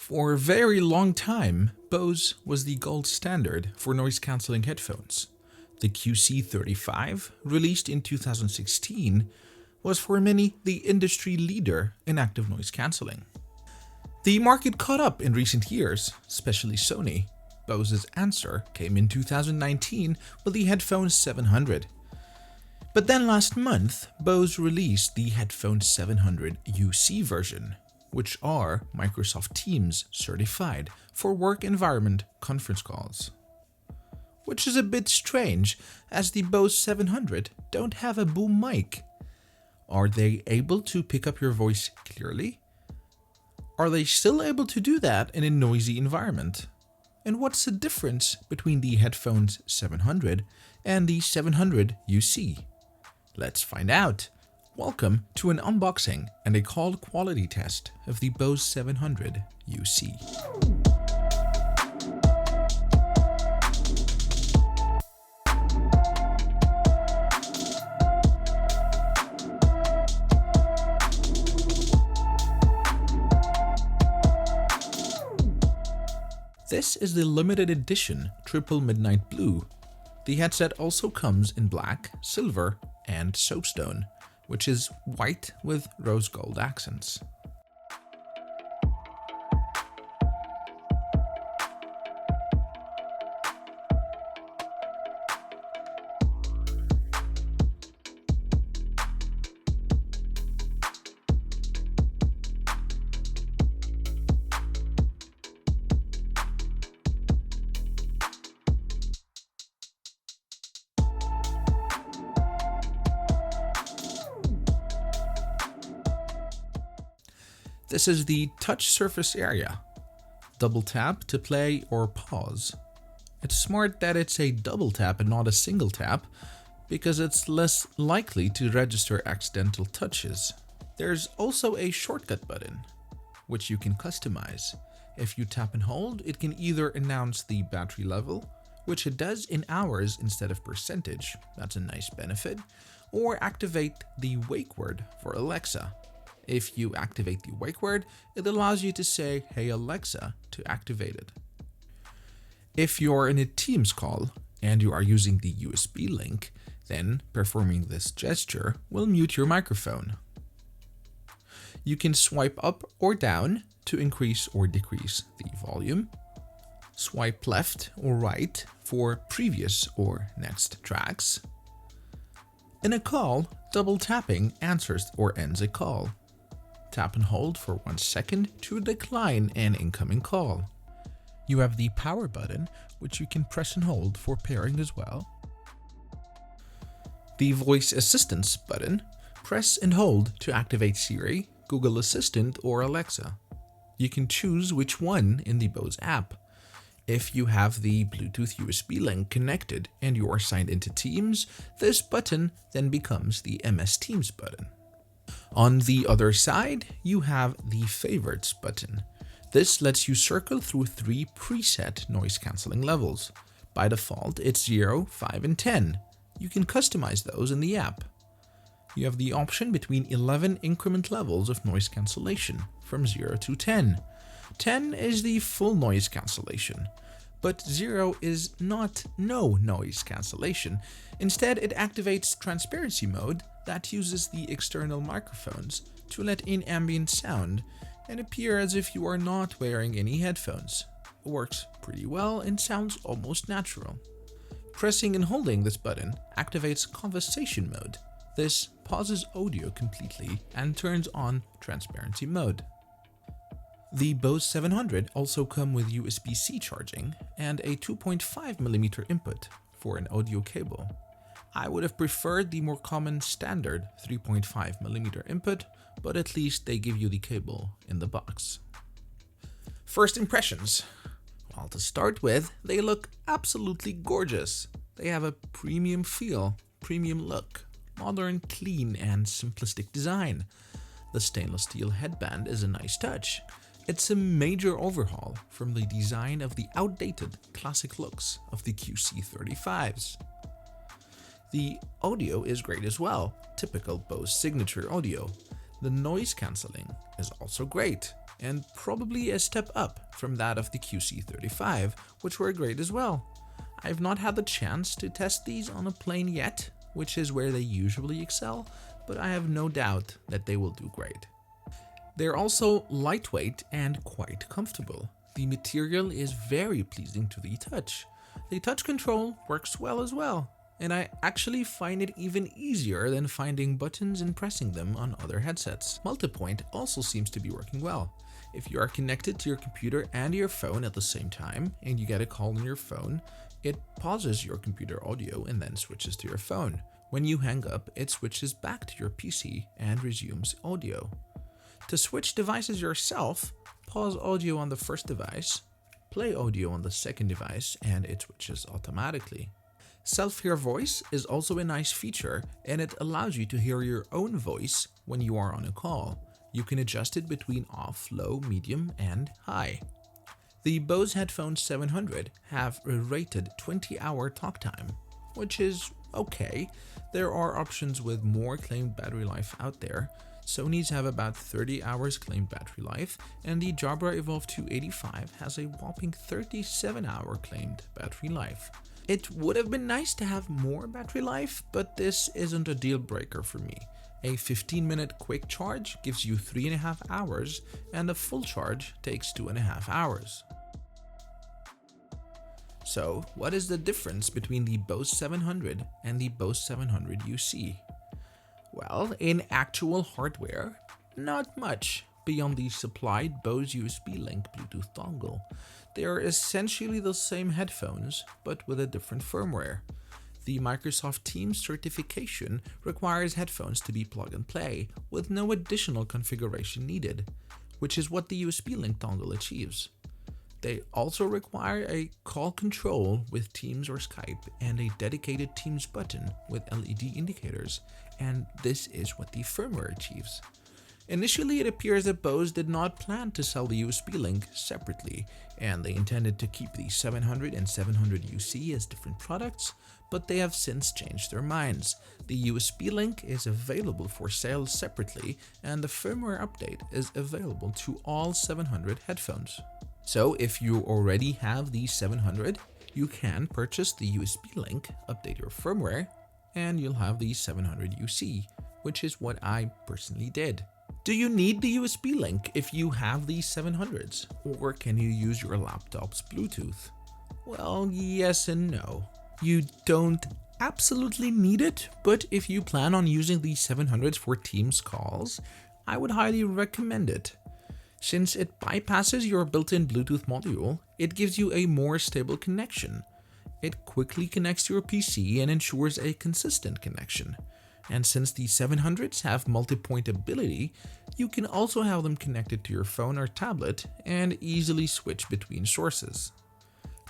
For a very long time, Bose was the gold standard for noise-cancelling headphones. The QC35, released in 2016, was for many the industry leader in active noise cancelling. The market caught up in recent years, especially Sony. Bose's answer came in 2019 with the Headphones 700. But then last month, Bose released the Headphones 700 UC version, which are Microsoft Teams certified for work environment conference calls. Which is a bit strange, as the Bose 700 don't have a boom mic. Are they able to pick up your voice clearly? Are they still able to do that in a noisy environment? And what's the difference between the Headphones 700 and the 700 UC? Let's find out. Welcome to an unboxing and a call quality test of the Bose 700 UC. This is the limited edition Triple Midnight Blue. The headset also comes in black, silver, and soapstone, which is white with rose gold accents. This is the touch surface area. Double tap to play or pause. It's smart that it's a double tap and not a single tap, because it's less likely to register accidental touches. There's also a shortcut button, which you can customize. If you tap and hold, it can either announce the battery level, which it does in hours instead of percentage, that's a nice benefit, or activate the wake word for Alexa. If you activate the wake word, it allows you to say, "Hey Alexa," to activate it. If you're in a Teams call and you are using the USB link, then performing this gesture will mute your microphone. You can swipe up or down to increase or decrease the volume. Swipe left or right for previous or next tracks. In a call, double tapping answers or ends a call. Tap and hold for 1 second to decline an incoming call. You have the power button, which you can press and hold for pairing as well. The voice assistance button, press and hold to activate Siri, Google Assistant, or Alexa. You can choose which one in the Bose app. If you have the Bluetooth USB link connected and you are signed into Teams, this button then becomes the MS Teams button. On the other side, you have the Favorites button. This lets you circle through 3 preset noise cancelling levels. By default, it's 0, 5, and 10. You can customize those in the app. You have the option between 11 increment levels of noise cancellation, from 0 to 10. 10 is the full noise cancellation, but 0 is not no noise cancellation. Instead, it activates transparency mode that uses the external microphones to let in ambient sound and appear as if you are not wearing any headphones. It works pretty well and sounds almost natural. Pressing and holding this button activates conversation mode. This pauses audio completely and turns on transparency mode. The Bose 700 also come with USB-C charging and a 2.5mm input for an audio cable. I would have preferred the more common standard 3.5mm input, but at least they give you the cable in the box. First impressions. Well, to start with, they look absolutely gorgeous. They have a premium feel, premium look, modern, clean, and simplistic design. The stainless steel headband is a nice touch. It's a major overhaul from the design of the outdated classic looks of the QC35s. The audio is great as well, typical Bose signature audio. The noise cancelling is also great. and probably a step up from that of the QC35, which were great as well. I've not had the chance to test these on a plane yet, which is where they usually excel, but I have no doubt that they will do great. They're also lightweight and quite comfortable. The material is very pleasing to the touch. The touch control works well as well, and I actually find it even easier than finding buttons and pressing them on other headsets. Multipoint also seems to be working well. If you are connected to your computer and your phone at the same time and you get a call on your phone, it pauses your computer audio and then switches to your phone. When you hang up, it switches back to your PC and resumes audio. To switch devices yourself, pause audio on the first device, play audio on the second device, and it switches automatically. Self-hear voice is also a nice feature, and it allows you to hear your own voice when you are on a call. You can adjust it between off, low, medium, and high. The Bose Headphones 700 have a rated 20-hour talk time, which is okay. There are options with more claimed battery life out there. Sony's have about 30 hours claimed battery life, and the Jabra Evolve 285 has a whopping 37-hour claimed battery life. It would have been nice to have more battery life, but this isn't a deal breaker for me. A 15-minute quick charge gives you 3.5 hours, and a full charge takes 2.5 hours. So, what is the difference between the Bose 700 and the Bose 700 UC? Well, in actual hardware, not much beyond the supplied Bose USB Link Bluetooth dongle. They are essentially the same headphones, but with a different firmware. The Microsoft Teams certification requires headphones to be plug and play, with no additional configuration needed, which is what the USB Link dongle achieves. They also require a call control with Teams or Skype and a dedicated Teams button with LED indicators, and this is what the firmware achieves. Initially, it appears that Bose did not plan to sell the USB Link separately, and they intended to keep the 700 and 700 UC as different products, but they have since changed their minds. The USB Link is available for sale separately, and the firmware update is available to all 700 headphones. So if you already have the 700, you can purchase the USB Link, update your firmware, and you'll have the 700 UC, which is what I personally did. Do you need the USB Link if you have the 700s, or can you use your laptop's Bluetooth? Well, yes and no. You don't absolutely need it, but if you plan on using the 700s for Teams calls, I would highly recommend it. Since it bypasses your built-in Bluetooth module, it gives you a more stable connection. It quickly connects to your PC and ensures a consistent connection. And since the 700s have multi-point ability, you can also have them connected to your phone or tablet and easily switch between sources.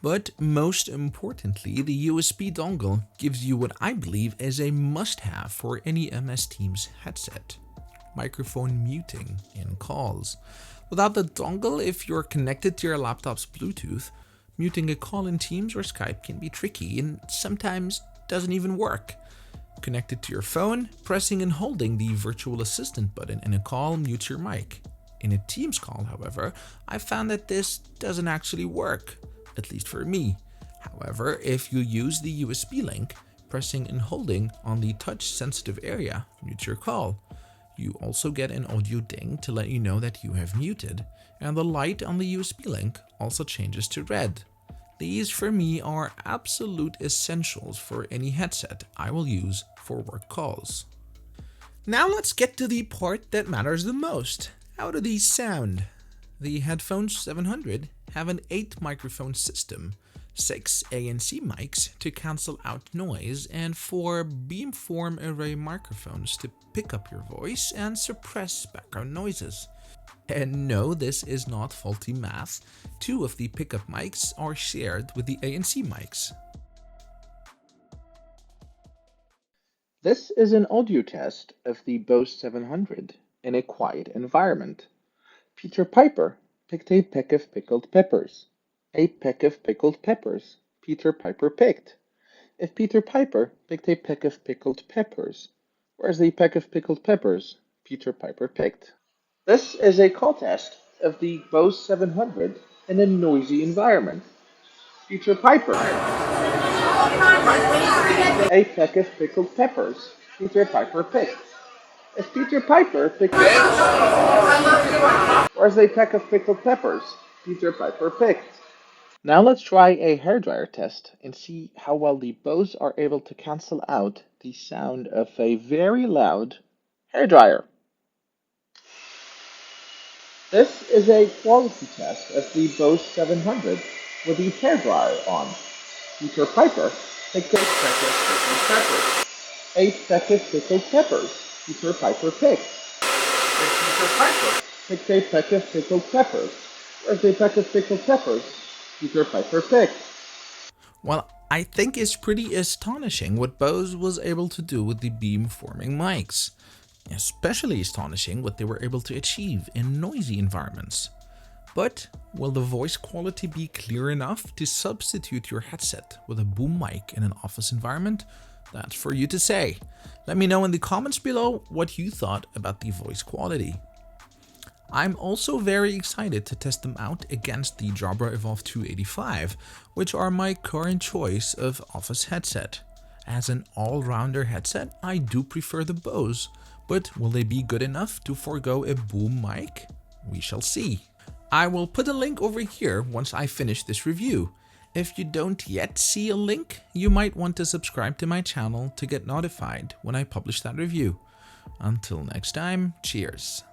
But most importantly, the USB dongle gives you what I believe is a must-have for any MS Teams headset: microphone muting in calls. Without the dongle, if you're connected to your laptop's Bluetooth, muting a call in Teams or Skype can be tricky and sometimes doesn't even work. Connected to your phone, pressing and holding the virtual assistant button in a call mutes your mic. In a Teams call, however, I found that this doesn't actually work, at least for me. However, if you use the USB Link, pressing and holding on the touch-sensitive area mutes your call. You also get an audio ding to let you know that you have muted, and the light on the USB Link also changes to red. These for me are absolute essentials for any headset I will use for work calls. Now let's get to the part that matters the most. How do these sound? The Headphones 700 have an 8 microphone system, 6 ANC mics to cancel out noise, and 4 beamform array microphones to pick up your voice and suppress background noises. And no, this is not faulty math. 2 of the pickup mics are shared with the ANC mics. This is an audio test of the Bose 700 in a quiet environment. Peter Piper picked a peck of pickled peppers. A peck of pickled peppers Peter Piper picked. If Peter Piper picked a peck of pickled peppers, where's the peck of pickled peppers Peter Piper picked? This is a call test of the Bose 700 in a noisy environment. Peter Piper. A peck of pickled peppers. Peter Piper picked. Is Peter Piper picked? Or is a peck of pickled peppers? Peter Piper picked. Now let's try a hairdryer test and see how well the Bose are able to cancel out the sound of a very loud hairdryer. This is a quality test of the Bose 700 with the hairdryer on. Peter Piper picked a peck of pickled peppers. A peck of pickled peppers. Peter Piper picked. Peter Piper picked a peck of pickled peppers. Where's a peck of pickled peppers? Peter Piper picked. Well, I think it's pretty astonishing what Bose was able to do with the beam-forming mics. Especially astonishing what they were able to achieve in noisy environments. But will the voice quality be clear enough to substitute your headset with a boom mic in an office environment? That's for you to say. Let me know in the comments below what you thought about the voice quality. I'm also very excited to test them out against the Jabra Evolve 285, which are my current choice of office headset. As an all-rounder headset, I do prefer the Bose, but will they be good enough to forego a boom mic? We shall see. I will put a link over here once I finish this review. If you don't yet see a link, you might want to subscribe to my channel to get notified when I publish that review. Until next time, cheers.